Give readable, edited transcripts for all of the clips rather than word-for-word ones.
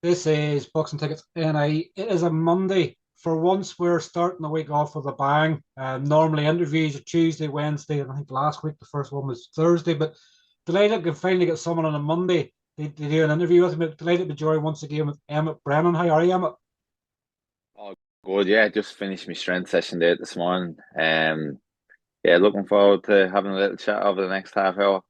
This is Boxing Tickets NI. It is a Monday. For once, we're starting the week off with a bang. Normally, interviews are Tuesday, Wednesday, and I think last week the first one was Thursday. But delighted to finally get someone on a Monday to do an interview with me. Delighted to join once again with Emmet Brennan. How are you, Emmet? Oh, good. Yeah, just finished my strength session there this morning. Yeah, looking forward to having a little chat over the next half hour.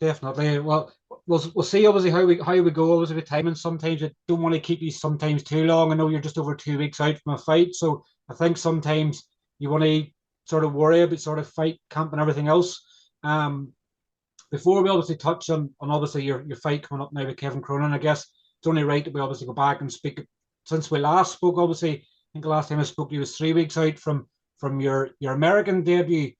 Definitely. Well, we'll see obviously how we go obviously with timing. Sometimes I don't want to keep you sometimes too long. I know you're just over 2 weeks out from a fight, so I think sometimes you want to sort of worry about sort of fight camp and everything else. Um, Before we obviously touch on obviously your fight coming up now with Kevin Cronin, I guess it's only right that we obviously go back and speak. Since we last spoke, obviously, I think the last time I spoke to you was 3 weeks out from your American debut.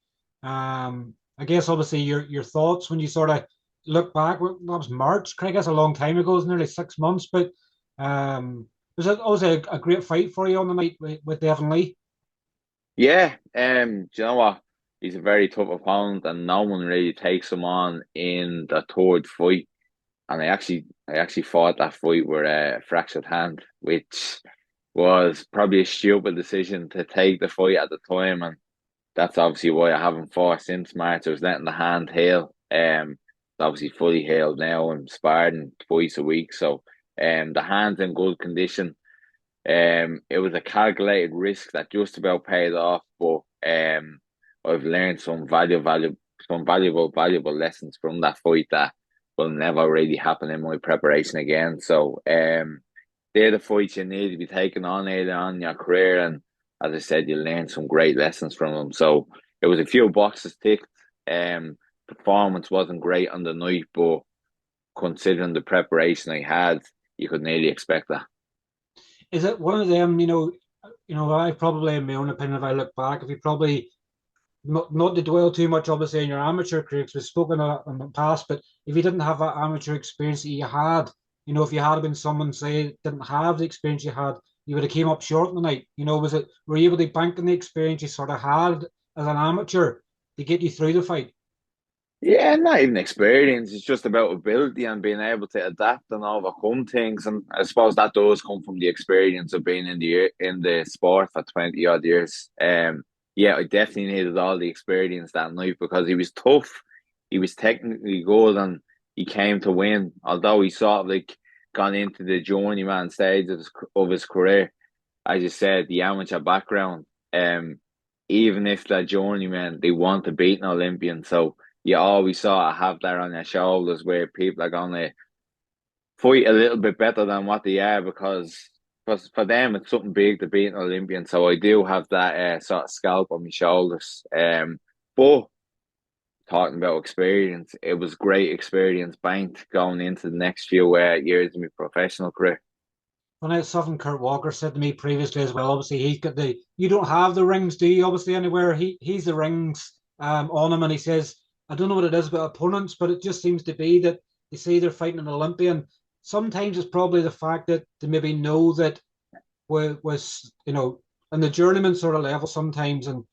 I guess obviously your thoughts when you sort of look back. That was March. I guess a long time ago. It's nearly 6 months, but was it obviously a great fight for you on the night with Devon Lee? Yeah, do you know what? He's a very tough opponent, and no one really takes him on in the third fight. And I actually fought that fight with a fractured hand, which was probably a stupid decision to take the fight at the time, and that's obviously why I haven't fought since March. I was letting the hand heal. It's obviously fully healed now and sparring twice a week. So the hand's in good condition. It was a calculated risk that just about paid off, but I've learned some valuable lessons from that fight that will never really happen in my preparation again. So they're the fights you need to be taking on early on in your career, and as I said, you learn some great lessons from them. So it was a few boxes ticked. Performance wasn't great on the night, but considering the preparation I had, you could nearly expect that. Is it one of them? I probably, in my own opinion, if I look back, if you probably not to dwell too much, obviously, in your amateur career, because we've spoken of that in the past, but if you didn't have that amateur experience that you had, if you had been someone, say, didn't have the experience you had, you would have came up short in the night. Were you able to bank on the experience you sort of had as an amateur to get you through the fight? Yeah, not even experience. It's just about ability and being able to adapt and overcome things. And I suppose that does come from the experience of being in the sport for 20 odd years. Yeah, I definitely needed all the experience that night because he was tough. He was technically good and he came to win. Although he sort of like gone into the journeyman stage of his career, as you said, the amateur background. Even if they're journeyman, they want to beat an Olympian. So you always sort of have that on your shoulders where people are going to fight a little bit better than what they are because for them it's something big to beat an Olympian. So I do have that sort of scalp on my shoulders. But talking about experience, it was great experience banked going into the next few years of my professional career. When I something Kurt Walker said to me previously as well. Obviously, he's got the. You don't have the rings, do you? Obviously, anywhere he's the rings on him, and he says, I don't know what it is about opponents, but it just seems to be that they say they're fighting an Olympian. Sometimes it's probably the fact that they maybe know that was on the journeyman sort of level sometimes, and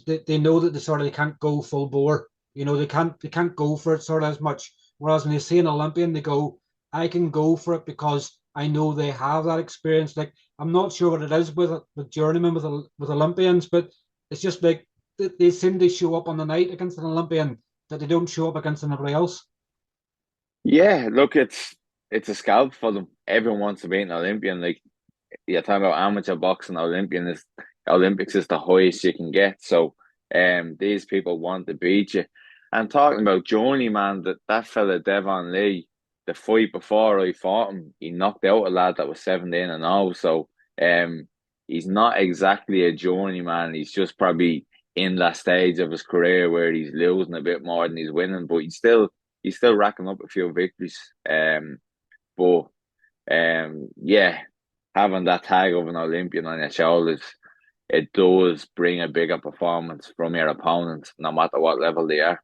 they know that they can't go full bore. They can't go for it sort of as much. Whereas when they see an Olympian, they go, I can go for it because I know they have that experience. Like I'm not sure what it is with journeymen with Olympians, but it's just like they seem to show up on the night against an Olympian that they don't show up against anybody else. Yeah, look, it's a scalp for them. Everyone wants to be an Olympian. Like you're talking about amateur boxing, Olympics is the highest you can get. So these people want to beat you. And talking about journeyman, that fella Devon Lee, the fight before I fought him, he knocked out a lad that was 17-0. So he's not exactly a journeyman. He's just probably in that stage of his career where he's losing a bit more than he's winning, but he's still racking up a few victories. But yeah, having that tag of an Olympian on your shoulders, it does bring a bigger performance from your opponent, no matter what level they are.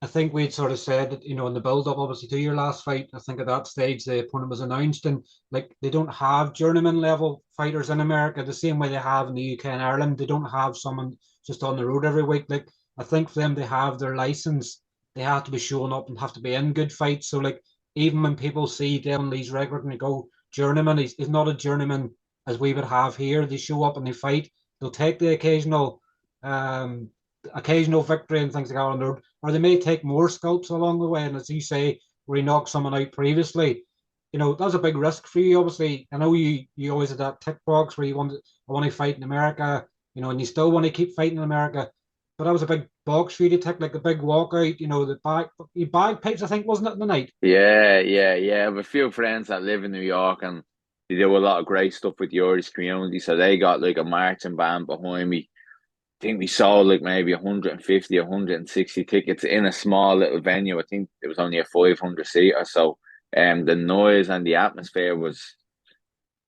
I think we'd sort of said that, in the build up, obviously, to your last fight, I think at that stage the opponent was announced, and like they don't have journeyman level fighters in America the same way they have in the UK and Ireland. They don't have someone just on the road every week. Like, I think for them, they have their license, they have to be showing up and have to be in good fights. So, like, even when people see Devon Lee's record and they go journeyman, he's not a journeyman as we would have here. They show up and they fight. They'll take the um, occasional victory and things like that on the road, or they may take more scalps along the way. And as you say, where he knocked someone out previously, that was a big risk for you. Obviously, I know you always had that tick box where I want to fight in America, and you still want to keep fighting in America. But that was a big box for you to tick, like a big walkout. The bagpipes, I think, wasn't it, the night? Yeah. I have a few friends that live in New York, and they do a lot of great stuff with the Irish community. So they got like a marching band behind me. I think we sold like maybe 150, 160 tickets in a small little venue. I think it was only a 500 seater. So the noise and the atmosphere was,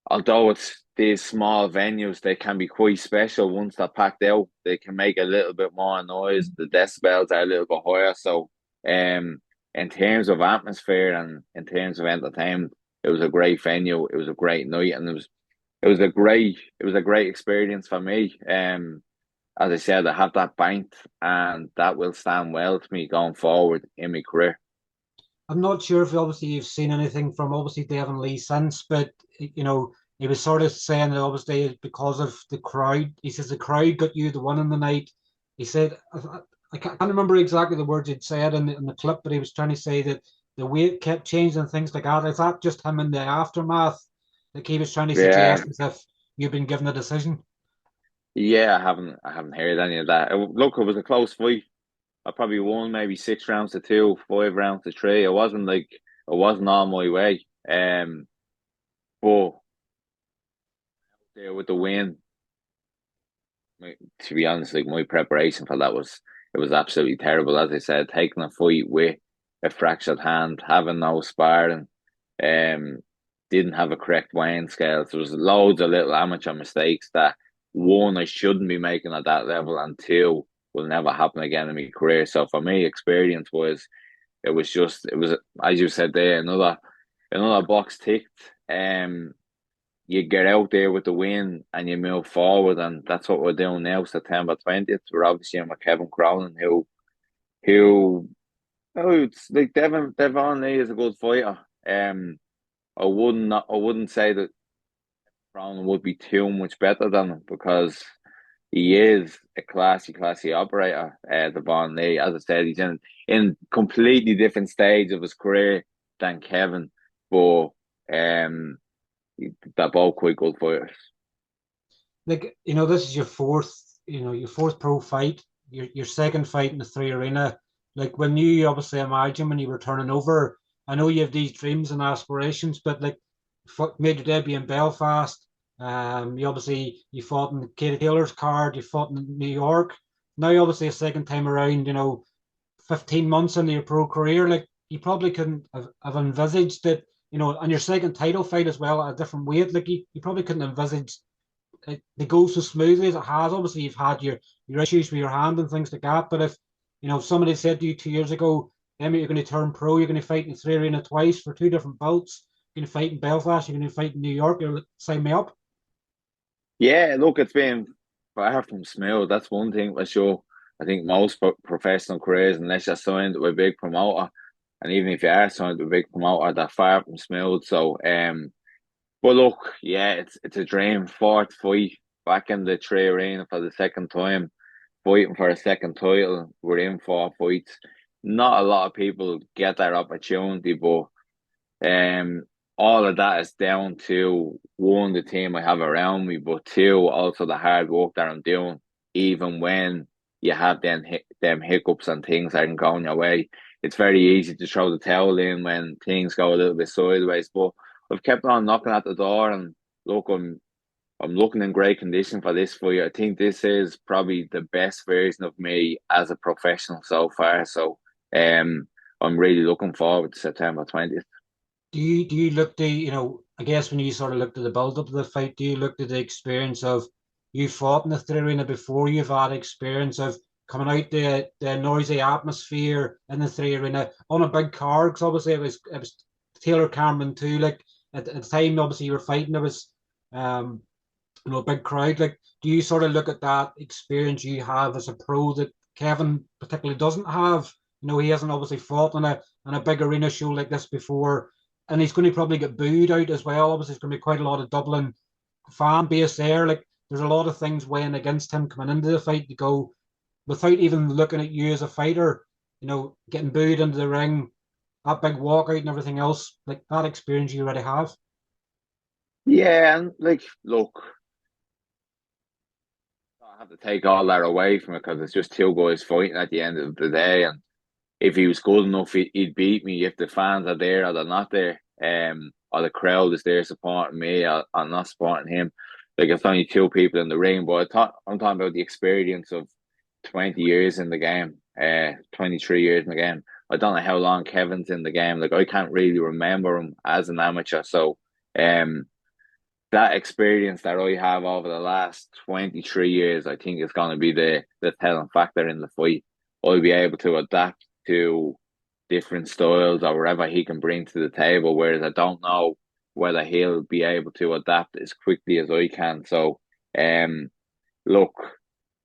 although it's these small venues, they can be quite special once they're packed out. They can make a little bit more noise. The decibels are a little bit higher. So in terms of atmosphere and in terms of entertainment, it was a great venue. It was a great night, and it was a great experience for me. As I said, I have that banked, and that will stand well to me going forward in my career. I'm not sure if obviously you've seen anything from obviously Devon Lee since, but he was sort of saying that obviously it's because of the crowd. He says the crowd got you the one in the night. He said I can't remember exactly the words he'd said in the clip, but he was trying to say that the weight kept changing and things like that. Is that just him in the aftermath? Like he was trying to Yeah, suggest as if you've been given a decision. yeah, I haven't heard any of that. Look, it was a close fight. I probably won maybe 6 rounds to two, 5 rounds to three. It wasn't all my way. But there with the win, to be honest, like my preparation for that was absolutely terrible. As I said, taking a fight with a fractured hand, having no sparring, um, didn't have a correct weighing scale. So there was loads of little amateur mistakes that one I shouldn't be making at that level, and two will never happen again in my career. So for me, experience was it was as you said there, another box ticked. You get out there with the win and you move forward, and that's what we're doing now. September 20th, we're obviously in with Kevin Cronin, who oh, it's like Devon Lee is a good fighter. I wouldn't say that Cronin would be too much better than him, because he is a classy operator. Devon Lee, as I said, he's in completely different stage of his career than Kevin, but um, they're both quite good fighters. Like this is your fourth pro fight, your second fight in the three arena. Like when you obviously imagine when you were turning over, I know you have these dreams and aspirations, but like made your debut in Belfast. You fought in Katie Taylor's card, you fought in New York. Now obviously a second time around, 15 months into your pro career, like you probably couldn't have envisaged it, on your second title fight as well at a different weight. Like you probably couldn't envisage they go so smoothly as it has. Obviously, you've had your issues with your hand and things like that. But if somebody said to you 2 years ago, Emmet, you're going to turn pro, you're going to fight in three arena twice for two different belts, you're going to fight in Belfast, you're going to fight in New York, you're sign me up. Yeah, look, it's been far from smooth. That's one thing for sure. I think most professional careers, unless you're signed with a big promoter, and even if you are signed with a big promoter, they're far from smooth. So, but look, yeah, it's a dream. Fourth fight back in the three arena for the second time, fighting for a second title. We're in 4 fights. Not a lot of people get that opportunity, but um, all of that is down to one, the team I have around me, but two, also the hard work that I'm doing, even when you have them hiccups and things aren't going your way. It's very easy to throw the towel in when things go a little bit sideways. But I've kept on knocking at the door, and look, I'm looking in great condition for this fight. I think this is probably the best version of me as a professional so far. So I'm really looking forward to September 20th. Do you look to, I guess when you sort of looked at the build up of the fight, do you look at the experience of you fought in the three arena before, you've had experience of coming out the noisy atmosphere in the three arena on a big card? Because obviously it was Taylor Cameron too. Like at the time, obviously you were fighting, there was um a big crowd. Like, do you sort of look at that experience you have as a pro that Kevin particularly doesn't have? You know, he hasn't obviously fought in a big arena show like this before, and he's going to probably get booed out as well. Obviously, there's going to be quite a lot of Dublin fan base there. Like, there's a lot of things weighing against him coming into the fight to go without even looking at you as a fighter. You know, getting booed into the ring, that big walkout and everything else. Like, that experience you already have. Yeah, and like, look, I have to take all that away from it because it's just two guys fighting at the end of the day. And if he was good enough, he'd beat me if the fans are there or they're not there. Or the crowd is there supporting me or not supporting him. Like, it's only two people in the ring, but I'm talking about the experience of 20 years in the game, 23 years in the game. I don't know how long Kevin's in the game. Like, I can't really remember him as an amateur. So, um, that experience that I have over the last 23 years, I think is going to be the telling factor in the fight. I'll be able to adapt to different styles or whatever he can bring to the table, whereas I don't know whether he'll be able to adapt as quickly as I can. So, look,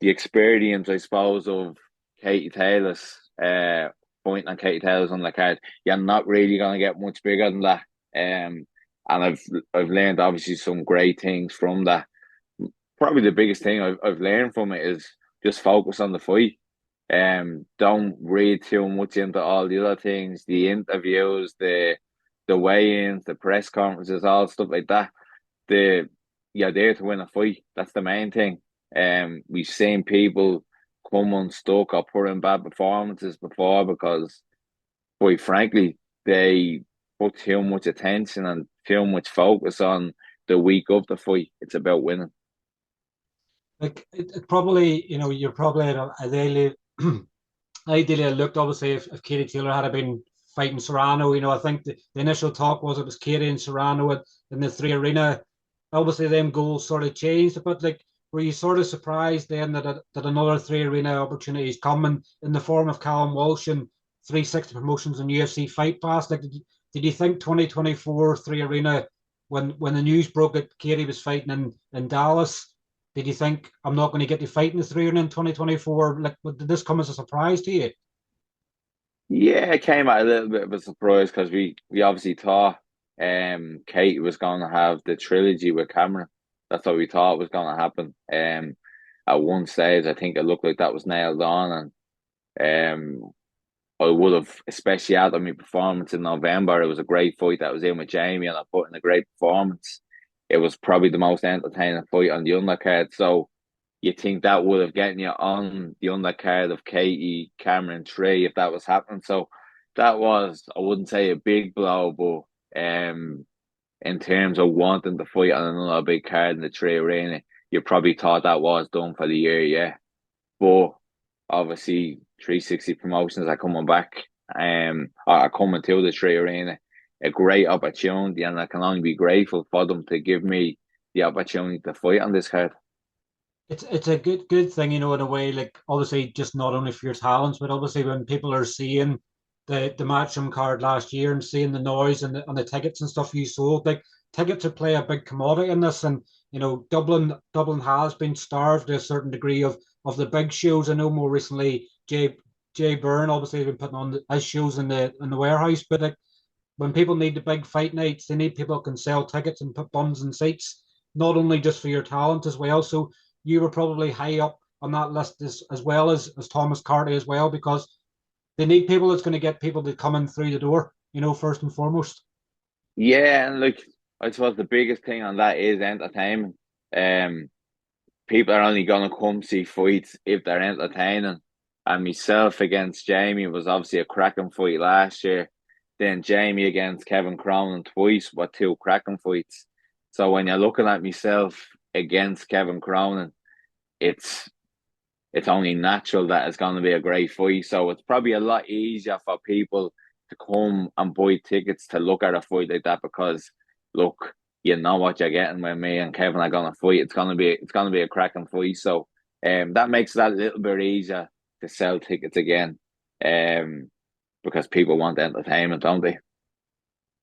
the experience, I suppose, of Katie Taylor's point on Katie Taylor's on the card, you're not really going to get much bigger than that. And I've learned obviously some great things from that. Probably the biggest thing I've learned from it is just focus on the fight. Don't read too much into all the other things, the interviews, the weigh-ins, the press conferences, all stuff like that. The You're there to win a fight. That's the main thing. We've seen people come unstuck or put in bad performances before because, quite frankly, they put too much attention and too much focus on the week of the fight. It's about winning. Like, it probably, you know, you're probably at a daily ideally, I looked obviously if Katie Taylor had been fighting Serrano. You know, I think the initial talk was it was Katie and Serrano in the three arena. Obviously, them goals sort of changed, but like, were you sort of surprised then that another three arena opportunity is coming in the form of Callum Walsh and 360 Promotions and UFC Fight Pass? Like, did you think 2024 three arena when the news broke that Katie was fighting in Dallas? Did you think I'm not going to get to fight in the three in 2024? Like, did this come as a surprise to you? Yeah, it came at a little bit of a surprise because we obviously thought Kate was going to have the trilogy with Cameron. That's what we thought was going to happen. At one stage, I think it looked like that was nailed on, and I would have, especially after my performance in November, it was a great fight that was in with Jamie, and I put in a great performance. It was probably the most entertaining fight on the undercard. So you think that would have gotten you on the undercard of Katie Cameron 3 if that was happening. So that was, I wouldn't say a big blow, but in terms of wanting to fight on another big card in the 3 arena, you probably thought that was done for the year, yeah. But obviously 360 promotions are coming back, are coming to the 3 arena. A great opportunity, and I can only be grateful for them to give me the opportunity to fight on this card. It's a good thing, you know, in a way. Like, obviously, just not only for your talents, but obviously when people are seeing the matchroom card last year and seeing the noise and the tickets and stuff you sold, like, tickets are play a big commodity in this. And you know, Dublin has been starved to a certain degree of the big shows. I know more recently Jay Byrne obviously has been putting on his shows in the warehouse, but like, when people need the big fight nights, they need people who can sell tickets and put bums in seats, not only just for your talent as well. So you were probably high up on that list as well as Thomas Carty as well, because they need people that's going to get people to come in through the door, you know, first and foremost. Yeah, and like I suppose the biggest thing on that is entertainment. Um, People are only gonna come see fights if they're entertaining. And myself against Jamie was obviously a cracking fight last year. Then Jamie against Kevin Cronin twice were two cracking fights. So when you're looking at myself against Kevin Cronin, it's it's only natural that it's going to be a great fight. So it's probably a lot easier for people to come and buy tickets to look at a fight like that because look, you know what you're getting when me and Kevin are going to fight. It's going to be a cracking fight. So that makes that a little bit easier to sell tickets again. Um, because people want entertainment, don't they?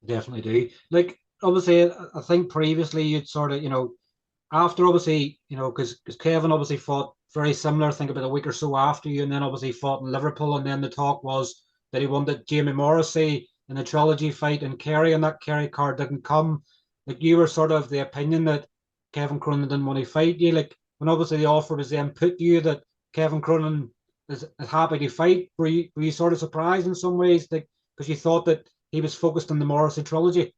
Definitely do. Like, obviously, I think previously you'd sort of, you know, after obviously, because Kevin obviously fought very similar, I think about a week or so after you, and then obviously fought in Liverpool, and then the talk was that he wanted Jamie Morrissey in a trilogy fight in Kerry, and that Kerry card didn't come. Like, you were sort of the opinion that Kevin Cronin didn't want to fight you. Like, when obviously the offer was then put to you that Kevin Cronin is happy to fight, were you sort of surprised in some ways, like, because you thought that he was focused on the Morrissey trilogy?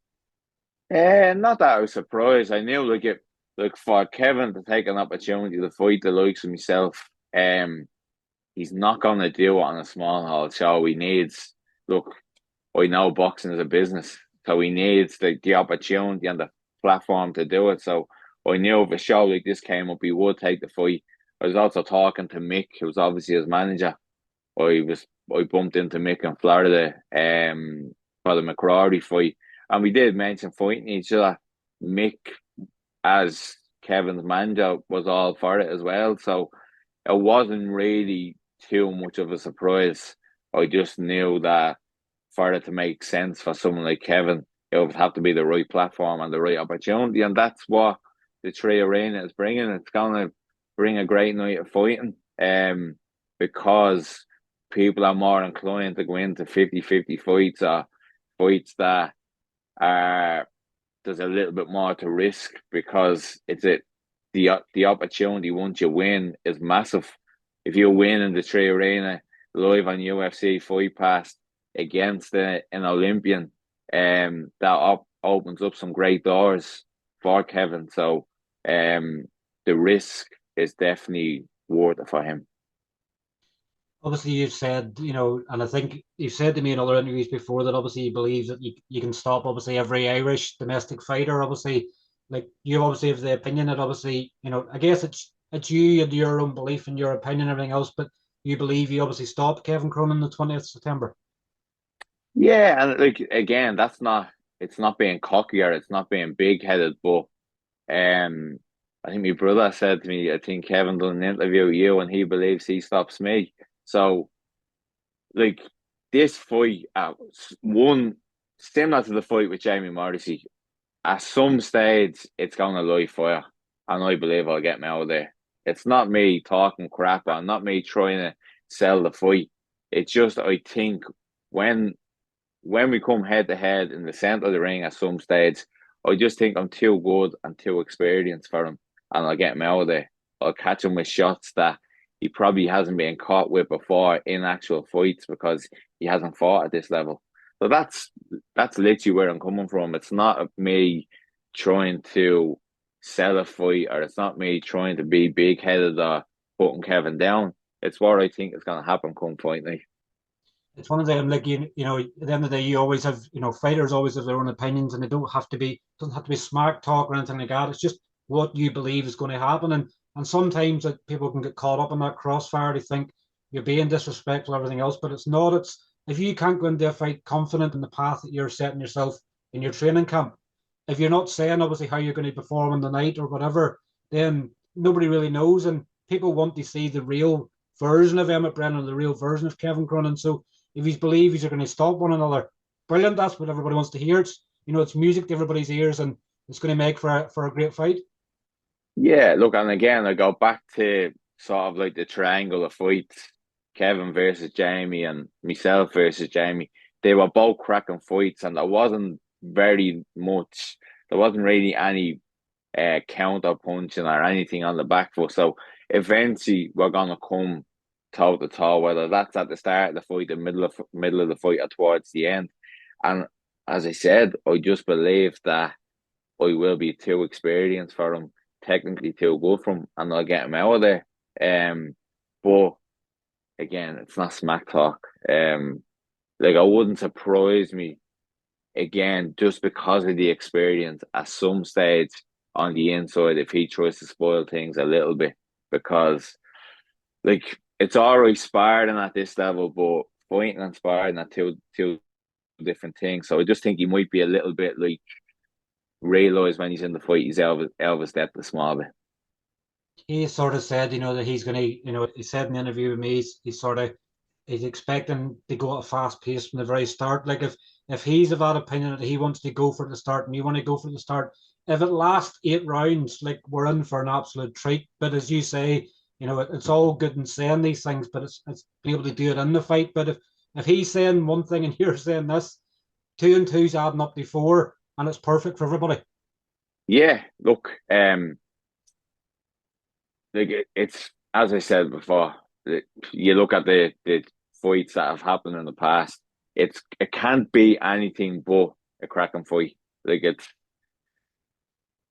Not that I was surprised. I knew like for Kevin to take an opportunity to fight the likes of myself, he's not gonna do it on a small hall show. He needs look, I know boxing is a business, so he needs the opportunity and the platform to do it. So I knew if a show like this came up, he would take the fight. I was also talking to Mick, who was obviously his manager. I bumped into Mick in Florida for the McCrory fight, and we did mention fighting each other. Mick, as Kevin's manager, was all for it as well, so it wasn't really too much of a surprise. I just knew that for it to make sense for someone like Kevin, it would have to be the right platform and the right opportunity, and that's what the Tree Arena is bringing. It's going to bring a great night of fighting, because people are more inclined to go into 50-50 fights, or fights that are there's a little bit more to risk, because the opportunity once you win is massive. If you win in the Tree Arena live on UFC Fight Pass against an Olympian, opens up some great doors for Kevin. So the risk is definitely worth it for him. Obviously, you've said, and I think you've said to me in other interviews before that obviously you believe that you can stop obviously every Irish domestic fighter. Obviously, like, you obviously have the opinion that obviously, I guess it's you and your own belief and your opinion and everything else, but you believe you obviously stopped Kevin Cronin the 20th of September. Yeah, and like again, it's not being cocky or it's not being big headed, but um I think my brother said to me, I think Kevin done an interview with you and he believes he stops me. So like this fight, one similar to the fight with Jamie Morrissey, at some stage it's gonna light fire, and I believe I'll get me out of there. It's not me talking crap or not me trying to sell the fight. It's just I think when when we come head to head in the centre of the ring at some stage, I just think I'm too good and too experienced for him, and I'll get him out of there. I'll catch him with shots that he probably hasn't been caught with before in actual fights, because he hasn't fought at this level. So that's literally where I'm coming from. It's not me trying to sell a fight, or it's not me trying to be big headed or putting Kevin down. It's what I think is going to happen come fight night. It's one of them, like, at the end of the day, you always have, fighters always have their own opinions, and they doesn't have to be smart talk or anything like that. It's just what you believe is going to happen, and sometimes that people can get caught up in that crossfire. They think you're being disrespectful, everything else, but it's not. It's if you can't go into a fight confident in the path that you're setting yourself in your training camp, if you're not saying obviously how you're going to perform in the night or whatever, then nobody really knows, and people want to see the real version of Emmet Brennan, the real version of Kevin Cronin. So if you believe you're going to stop one another, brilliant. That's what everybody wants to hear. It's music to everybody's ears, and it's going to make for a great fight. Yeah, look, and again, I go back to sort of like the triangle of fights, Kevin versus Jamie and myself versus Jamie. They were both cracking fights, and there wasn't really any counter punching or anything on the back foot. So eventually we're gonna come toe to toe, whether that's at the start of the fight, the middle of the fight, or towards the end. And as I said, I just believe that I will be too experienced for him, technically too good for him, and I'll get him out of there. But again, it's not smack talk. Like it wouldn't surprise me again just because of the experience at some stage on the inside if he tries to spoil things a little bit, because like it's alright sparring at this level, but fighting and sparring are two different things. So I just think he might be a little bit like realise when he's in the fight he's Elvis that the small bit. He sort of said, that he's going to, he said in the interview with me, he's expecting to go at a fast pace from the very start. Like if he's of that opinion that he wants to go for the start and you want to go for the start, if it lasts 8 rounds, like we're in for an absolute treat. But as you say, it's all good and saying these things, but it's be able to do it in the fight. But if he's saying one thing and you're saying this, 2 and 2's adding up to 4, and it's perfect for everybody. Yeah, look, it's as I said before. You look at the fights that have happened in the past. It can't be anything but a cracking fight. Like it's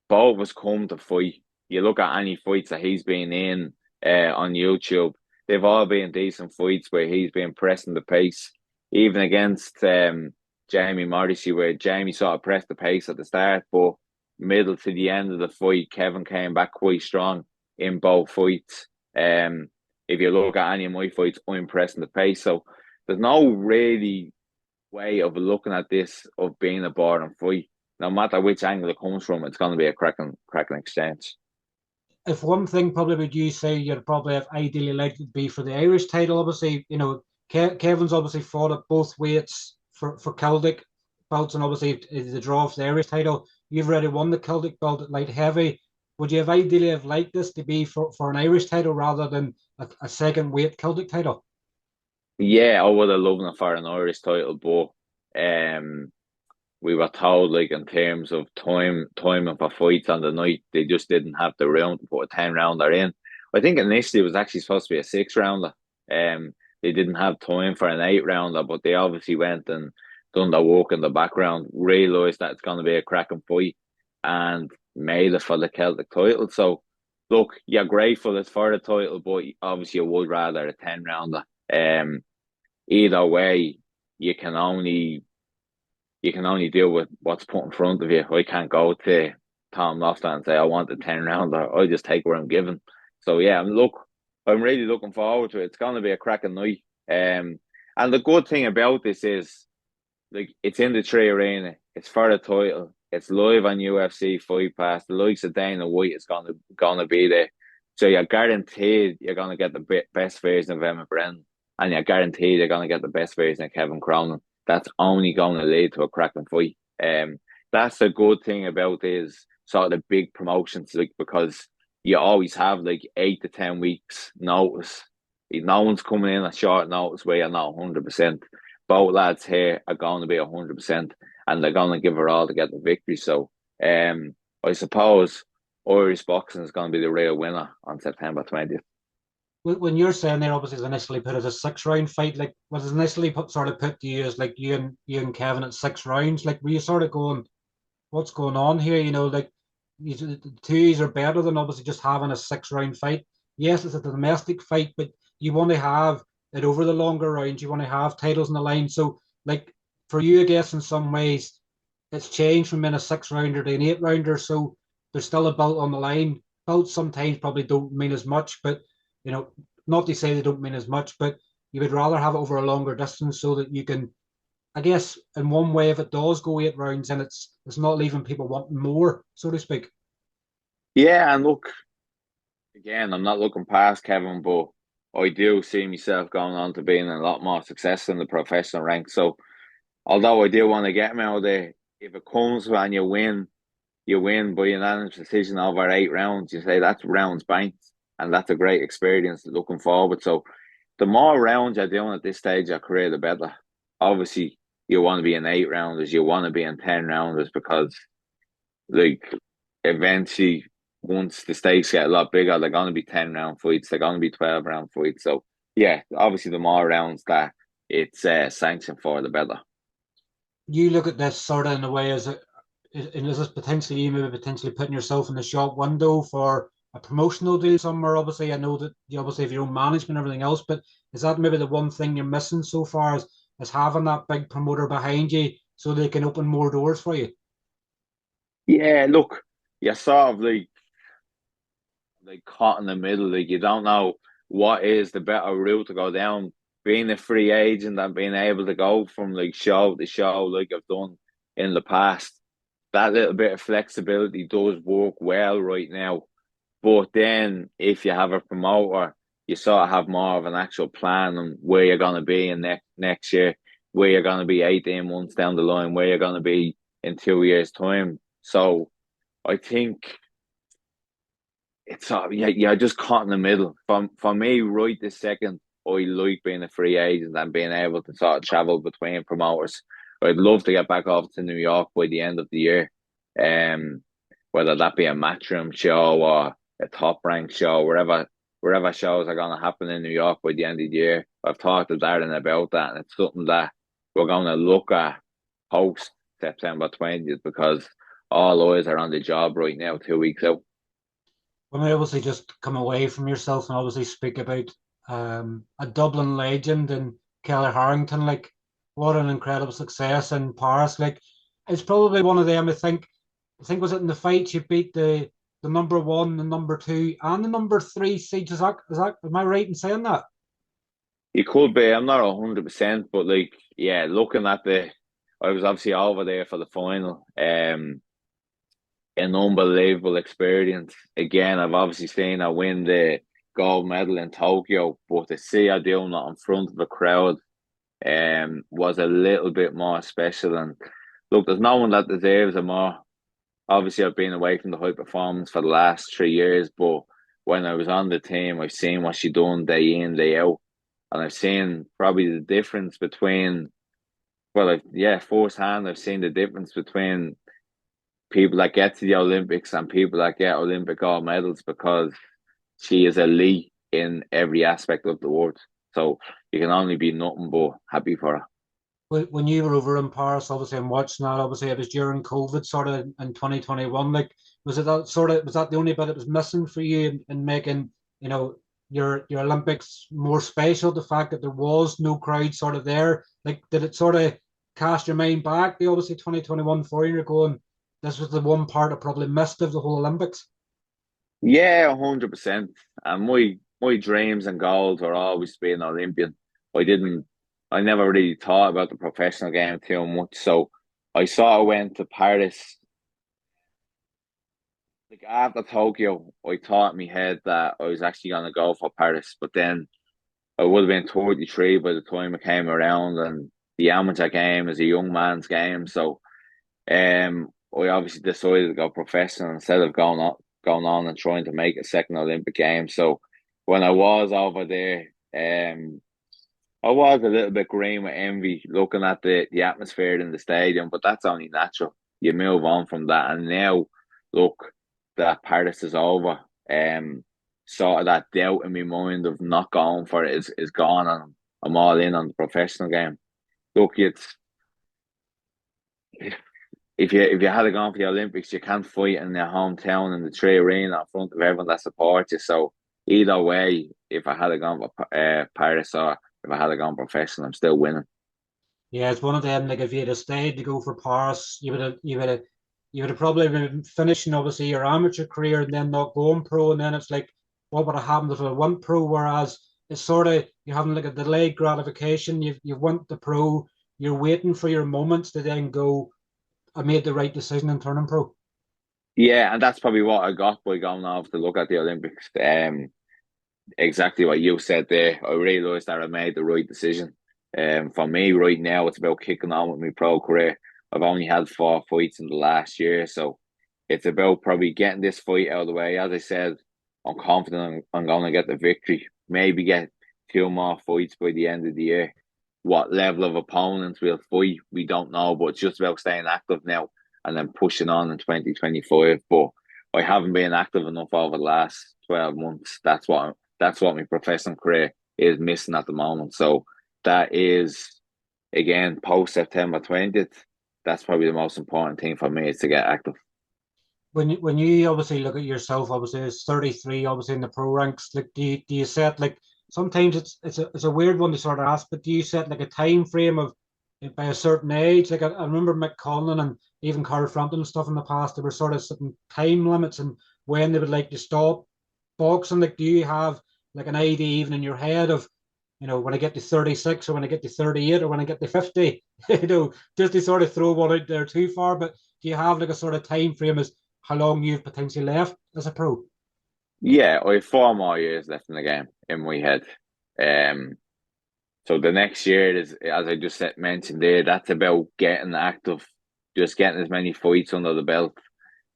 both of us come to fight. You look at any fights that he's been in on YouTube, they've all been decent fights where he's been pressing the pace. Even against Jamie Morrissey, where Jamie sort of pressed the pace at the start, but middle to the end of the fight, Kevin came back quite strong in both fights. If you look at any of my fights, I'm pressing the pace. So there's no really way of looking at this of being a boring fight. No matter which angle it comes from, it's going to be a cracking exchange. If one thing probably would you say you'd probably have ideally liked it to be for the Irish title, obviously, Kevin's obviously fought at both weights for Celtic belts, and obviously the draw for the Irish title. You've already won the Celtic belt at light heavy. Would you have ideally have liked this to be for an Irish title rather than a second weight Celtic title? Yeah, I would have loved it for an Irish title, but we were told, like, in terms of timing for fights on the night, they just didn't have the room to put a 10-rounder in. I think initially it was actually supposed to be a 6-rounder. They didn't have time for an 8-rounder, but they obviously went and done the work in the background, realised that it's going to be a cracking fight, and made it for the Celtic title. So, look, you're grateful it's for the title, but obviously you would rather a 10-rounder. Either way, you can only deal with what's put in front of you. I can't go to Tom Lofton and say I want a 10-rounder. I just take what I'm given. So yeah, I'm really looking forward to it. It's going to be a cracking night. And the good thing about this is, like, it's in the Tree Arena. It's for the title. It's live on UFC Fight Pass. The likes of Dana White is gonna be there. So you're guaranteed you're gonna get the best version of Emmet Brennan, and you're guaranteed you're gonna get the best version of Kevin Cronin. That's only going to lead to a cracking fight. That's the good thing about these sort of big promotions, like, because you always have like 8 to 10 weeks notice. No one's coming in at short notice where you're not 100%. Both lads here are going to be 100%, and they're going to give it all to get the victory. So, I suppose Irish boxing is going to be the real winner on September 20th. When you're saying there, obviously, it's initially put as a 6-round fight. Like, was it initially put to you as like you and Kevin at 6 rounds? Like, were you sort of going, what's going on here? Like, the twos are better than obviously just having a 6-round fight. Yes, it's a domestic fight, but you want to have it over the longer rounds. You want to have titles in the line. So, like, for you, I guess in some ways, it's changed from being a 6-rounder to an 8-rounder. So there's still a belt on the line. Belts sometimes probably don't mean as much, but not to say they don't mean as much, but you would rather have it over a longer distance so that you can, I guess, in one way, if it does go 8 rounds, and it's not leaving people wanting more, so to speak. Yeah, and look, again, I'm not looking past Kevin, but I do see myself going on to being a lot more success in the professional ranks. So, although I do want to get him out there, if it comes and you win by unanimous decision over 8 rounds, you say that's rounds banked, and that's a great experience looking forward. So, the more rounds you're doing at this stage of your career, the better. Obviously, you want to be in 8 rounders, you want to be in 10 rounders, because, like, eventually, once the stakes get a lot bigger, they're going to be 10-round fights, they're going to be 12-round fights. So, yeah, obviously, the more rounds that it's sanctioned for, the better. You look at this sort of in a way as is this potentially you maybe potentially putting yourself in the shop window for a promotional deal somewhere? Obviously, I know that you obviously have your own management and everything else, but is that maybe the one thing you're missing so far is having that big promoter behind you so they can open more doors for you? Yeah, look, you're sort of like caught in the middle. Like, you don't know what is the better route to go down. Being a free agent and being able to go from like show to show, like I've done in the past, that little bit of flexibility does work well right now. But then if you have a promoter, you sort of have more of an actual plan on where you're going to be in next year, where you're going to be 18 months down the line, where you're going to be in 2 years' time. So I think it's yeah, you're just caught in the middle. For me, right this second, I like being a free agent and being able to sort of travel between promoters. I'd love to get back off to New York by the end of the year. Um, whether that be a matchroom show or a top rank show, wherever shows are gonna happen in New York by the end of the year. I've talked to Darren about that, and it's something that we're gonna look at post September 20th because all eyes are on the job right now, 2 weeks out. When I obviously just come away from yourself and obviously speak about a Dublin legend and Kellie Harrington, like what an incredible success in Paris. Like it's probably one of them. I think was it in the fight you beat the number one, the number two, and the number three seeds. Is that am I right in saying that? It could be. I'm not 100%, but like, yeah, looking at I was obviously over there for the final. An unbelievable experience. Again, I've obviously seen her win the gold medal in Tokyo, but to see her doing that in front of a crowd, was a little bit more special. And look, there's no one that deserves it more. Obviously, I've been away from the high performance for the last 3 years, but when I was on the team, I've seen what she done day in, day out, and I've seen probably the difference between. Yeah, firsthand, I've seen the difference between people that get to the Olympics and people that get Olympic gold medals because she is elite in every aspect of the word. So you can only be nothing but happy for her. When you were over in Paris, obviously, and watching that, obviously, it was during COVID, sort of in 2021. Like, was that the only bit that was missing for you in making, you know, your Olympics more special? The fact that there was no crowd sort of there, like, did it sort of cast your mind back? The obviously 2021 for you, you're going, this was the one part I probably missed of the whole Olympics. Yeah, 100%. And my dreams and goals were always to be an Olympian. I didn't, I never really thought about the professional game too much. So I sort of went to Paris. Like after Tokyo, I thought in my head that I was actually going to go for Paris, but then I would have been 33 by the time it came around, and the amateur game is a young man's game. So, I obviously decided to go professional instead of going on and trying to make a second Olympic game. So, when I was over there, I was a little bit green with envy looking at the atmosphere in the stadium, but that's only natural. You move on from that, and now look, that Paris is over. Sort of that doubt in my mind of not going for it is gone, and I'm all in on the professional game. Look, it's if you had gone for the Olympics, you can't fight in your hometown in the Tree Arena in front of everyone that supports you. So either way, if I had gone for Paris or if I had gone professional, I'm still winning. Yeah, it's one of them. Like if you had stayed to go for Paris, you would have probably been finishing obviously your amateur career and then not going pro, and then it's like, what would have happened if I went pro? Whereas it's sort of you're having like a delayed gratification. You've went the pro. You're waiting for your moments to then go. I made the right decision in turning pro. Yeah, and that's probably what I got by going off to look at the Olympics. Exactly what you said there. I realised that I made the right decision. For me right now, it's about kicking on with my pro career. I've only had 4 fights in the last year, so it's about probably getting this fight out of the way. As I said, I'm confident I'm going to get the victory. Maybe get two more fights by the end of the year. What level of opponents we'll fight, we don't know, but it's just about staying active now and then pushing on in 2025. But I haven't been active enough over the last 12 months. That's what my professional career is missing at the moment. So that is again post September 20th. That's probably the most important thing for me is to get active. When you obviously look at yourself, obviously it's 33, obviously in the pro ranks. Like, do you set like sometimes it's a weird one to sort of ask, but do you set like a time frame of by a certain age? Like I remember Mick Conlon and even Carl Frampton and stuff in the past, they were sort of setting time limits and when they would like to stop boxing. Like, do you have like an idea even in your head of when I get to 36 or when I get to 38 or when I get to 50, just to sort of throw one out there too far, but do you have like a sort of time frame as how long you've potentially left as a pro? Yeah, I have 4 more years left in the game in my head. Um, so the next year is, as I just mentioned there, that's about getting active, just getting as many fights under the belt,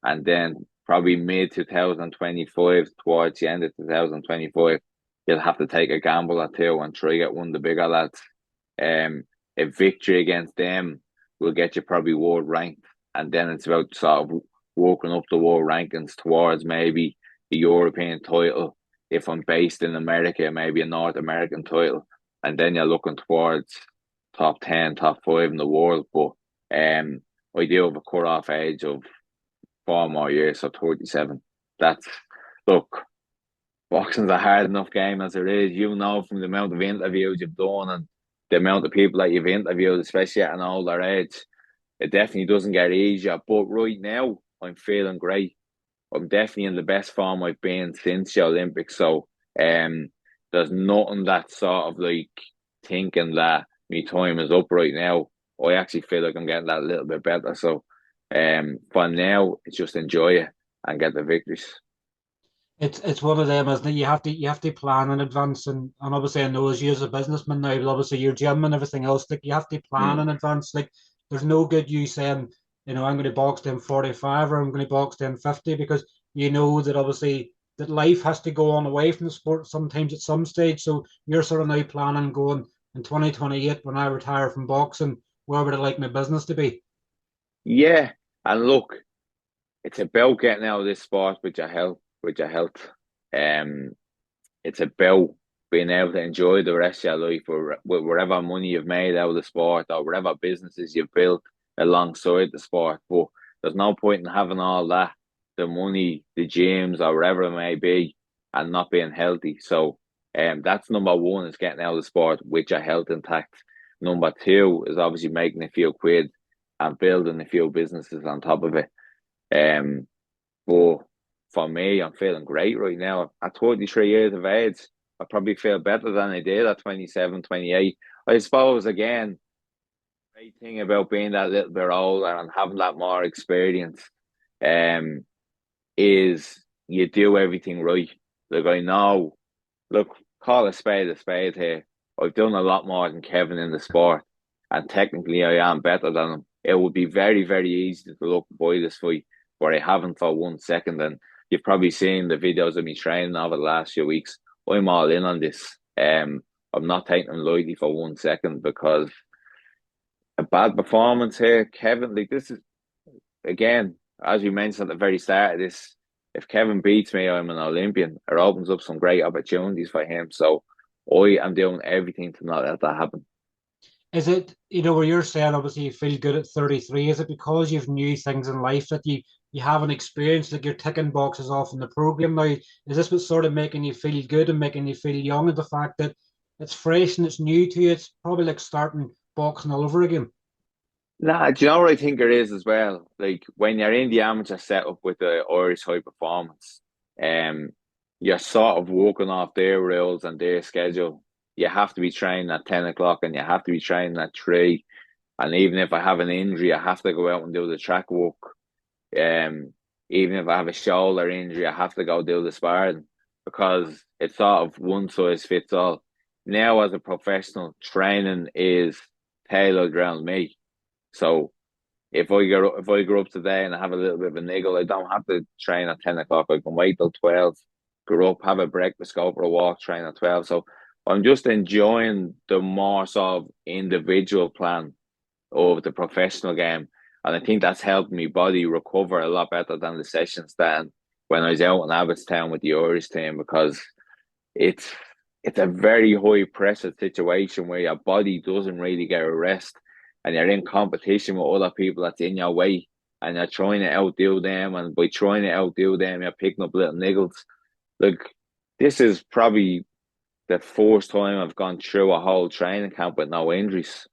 and then probably mid 2025 towards the end of 2025, you'll have to take a gamble at 2 and try get one of the bigger lads. A victory against them will get you probably world ranked, and then it's about sort of working up the world rankings towards maybe a European title. If I'm based in America, maybe a North American title, and then you're looking towards top 10, top 5 in the world. But I do have a cut-off age of 4 more years, so 37. That's, look, boxing's a hard enough game as it is. You know, from the amount of interviews you've done and the amount of people that you've interviewed, especially at an older age, it definitely doesn't get easier. But right now, I'm feeling great. I'm definitely in the best form I've been since the Olympics. So there's nothing that sort of like thinking that my time is up right now. I actually feel like I'm getting that a little bit better. So for now, it's just enjoy it and get the victories. It's one of them, isn't it? You have to plan in advance, and obviously I know as you as a businessman now, but obviously your gym and everything else, like you have to plan in advance. Like there's no good you saying, I'm going to box down 45 or I'm going to box down 50, because you know that obviously that life has to go on away from the sport sometimes at some stage. So you're sort of now planning going in 2028 when I retire from boxing, where would I like my business to be? Yeah, and look, it's about getting out of this sport with your health, with your health. Um, it's about being able to enjoy the rest of your life with whatever money you've made out of the sport or whatever businesses you've built alongside the sport. But there's no point in having all that, the money, the gyms, or whatever it may be, and not being healthy. So that's number one, is getting out of the sport with your health intact. Number two is obviously making a few quid and building a few businesses on top of it. But for me, I'm feeling great right now. At 23 years of age, I probably feel better than I did at 27, 28. I suppose, again, the great thing about being that little bit older and having that more experience is you do everything right. Like, I know, look, call a spade here. I've done a lot more than Kevin in the sport, and technically I am better than him. It would be very, very easy to look by this fight, but I haven't for 1 second. And you've probably seen the videos of me training over the last few weeks. I'm all in on this. I'm not taking them lightly for 1 second, because a bad performance here, Kevin, like this is, again, as we mentioned at the very start of this, if Kevin beats me, I'm an Olympian. It opens up some great opportunities for him. So I am doing everything to not let that happen. Is it, where you're saying obviously you feel good at 33, is it because you've new things in life that you haven't experienced, like you're ticking boxes off in the program now? Is this what's sort of making you feel good and making you feel young, and the fact that it's fresh and it's new to you? It's probably like starting boxing all over again. Nah, do you know what I think it is as well? Like, when you're in the amateur setup with the Irish High Performance, um, you're sort of working off their rules and their schedule. You have to be training at 10 o'clock and you have to be training at 3. And even if I have an injury, I have to go out and do the track work. Even if I have a shoulder injury, I have to go do the sparring, because it's sort of one size fits all. Now, as a professional, training is tailored around me. So if I go up today and I have a little bit of a niggle, I don't have to train at 10 o'clock. I can wait till 12, go up, have a breakfast, go for a walk, train at 12. So I'm just enjoying the more sort of individual plan of the professional game. And I think that's helped my body recover a lot better than the sessions than when I was out in Abbottstown with the Irish team, because it's it's a very high pressure situation where your body doesn't really get a rest, and you're in competition with other people that's in your way, and you're trying to outdo them, and by trying to outdo them you're picking up little niggles. Like, this is probably the first time I've gone through a whole training camp with no injuries,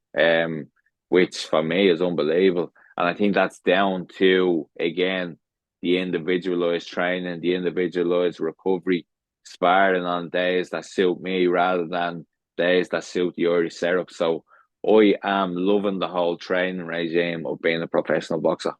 which for me is unbelievable. And I think that's down to, again, the individualized training, the individualized recovery, sparring on days that suit me rather than days that suit the Irish setup. So I am loving the whole training regime of being a professional boxer.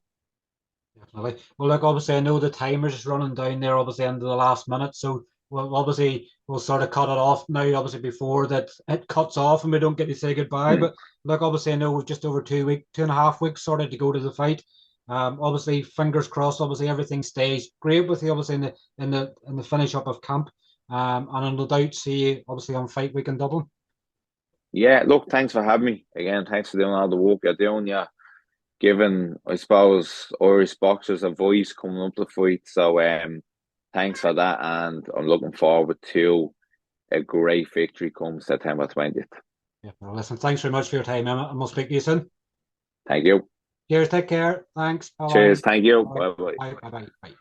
Definitely. Well, look, obviously, I know the timer's just running down there, obviously, into the last minute. So, well, obviously, we'll sort of cut it off now, obviously, before that it cuts off and we don't get to say goodbye. Hmm. But, look, obviously, I know we've just over 2 and a half weeks sorted to go to the fight. Obviously, fingers crossed. Obviously, everything stays great with you. Obviously, in the finish up of camp, and I'll no doubt see you obviously on fight week in Dublin. Yeah, look, thanks for having me again. Thanks for doing all the work you're doing. Yeah, giving, I suppose, Irish boxers a voice coming up the fight. So thanks for that, and I'm looking forward to a great victory come September 20th. Yeah, well, listen, thanks very much for your time, Emma, and we'll speak to you soon. Thank you. Cheers, take care. Thanks. Bye bye. Cheers. Thank you. Bye Bye bye. bye. Bye bye. Bye.